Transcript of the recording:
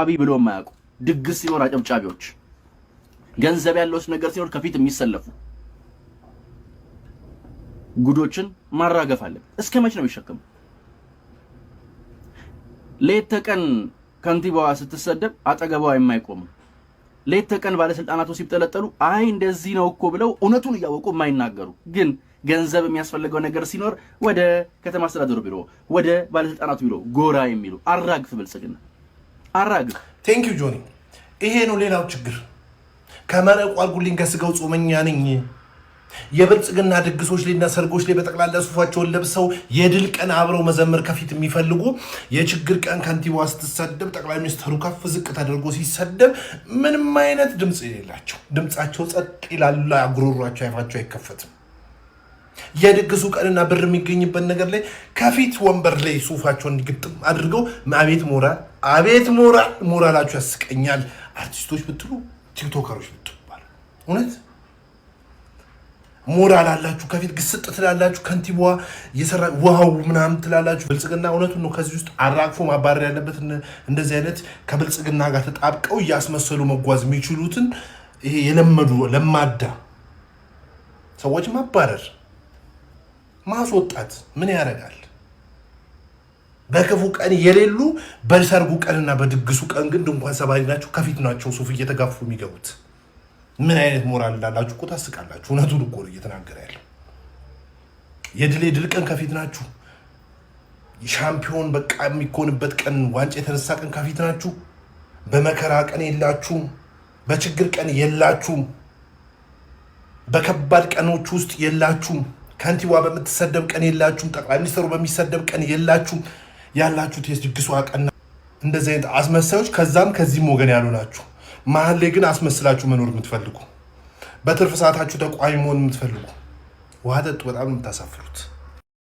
አቢ ብሎ የማያውቁ ድግስ ሲኖር አጨብጫቢዎች፣ ገንዘብ ያለውስ ነገር ሲኖር ከፊት የሚሰለፉ ጉዶችን ማራገፍ አለ። እስከ መቼ ነው የሚሸከሙ? ሌት ተቀን ከንቲባዋ ስትሰደብ አጠገቧ የማይቆም ሌት ተቀን ባለስልጣናቱ ሲብጠለጠሉ አይ እንደዚህ ነው እኮ ብለው እውነቱን እያወቁ የማይናገሩ ግን ገንዘብ የሚያስፈልገው ነገር ሲኖር ወደ ከተማ አስተዳደሩ ቢሮ ወደ ባለስልጣናቱ ቢሮ ጎራ የሚሉ አራግፍ ብልጽግና አራግፍ። ቴንክ ዩ ጆኒ። ይሄ ነው ሌላው ችግር። ከመረቁ አልጉልኝ ከስጋው ጾመኛ ነኝ። የብልጽግና ድግሶች ላይና ሰርጎች ላይ በጠቅላላ ሱፋቸውን ለብሰው የድል ቀን አብረው መዘመር ከፊት የሚፈልጉ የችግር ቀን ከንቲባዋ ስትሰደብ ጠቅላይ ሚኒስትሩ ከፍ ዝቅ ተደርጎ ሲሰደብ ምንም አይነት ድምፅ የሌላቸው ድምፃቸው ጸጥ ይላል። ጉሮሯቸው አይፋቸው አይከፈትም። የድግሱ ቀንና ብር የሚገኝበት ነገር ላይ ከፊት ወንበር ላይ ሱፋቸውን እንዲግጥም አድርገው አቤት ሞራል አቤት ሞራል ሞራላቸው ያስቀኛል። አርቲስቶች ብትሉ ቲክቶከሮች ብትሉ እውነት ሞራል አላችሁ። ከፊት ግስጥ ትላላችሁ። ከንቲባዋ እየሰራ ዋው ምናምን ትላላችሁ። ብልጽግና እውነቱን ነው ከዚህ ውስጥ አራግፎ ማባረር ያለበት እንደዚህ አይነት ከብልጽግና ጋር ተጣብቀው እያስመሰሉ መጓዝ የሚችሉትን ይሄ የለመዱ ለማዳ ሰዎች ማባረር ማስወጣት ምን ያደርጋል? በክፉ ቀን የሌሉ በሰርጉ ቀንና በድግሱ ቀን ግን ድንኳን ሰባሪ ናቸው። ከፊት ናቸው ሱፍ እየተጋፉ የሚገቡት። ምን አይነት ሞራል እንዳላችሁ እኮ ታስቃላችሁ። እውነቱን እኮ ነው እየተናገረ ያለው። የድል ቀን ከፊት ናችሁ። ሻምፒዮን በቃ የሚኮንበት ቀን ዋንጫ የተነሳ ቀን ከፊት ናችሁ። በመከራ ቀን የላችሁም። በችግር ቀን የላችሁም። በከባድ ቀኖች ውስጥ የላችሁም። ከንቲባ በምትሰደብ ቀን የላችሁም። ጠቅላይ ሚኒስትሩ በሚሰደብ ቀን የላችሁም። ያላችሁት የድግሷ ቀን። እንደዚህ አይነት አስመሳዮች ከዛም ከዚህም ወገን ያሉ ናችሁ። መሀል ላይ ግን አስመስላችሁ መኖር የምትፈልጉ በትርፍ ሰዓታችሁ ተቋሚ መሆን የምትፈልጉ ውሃ ጠጡ። በጣም ነው የምታሳፍሩት።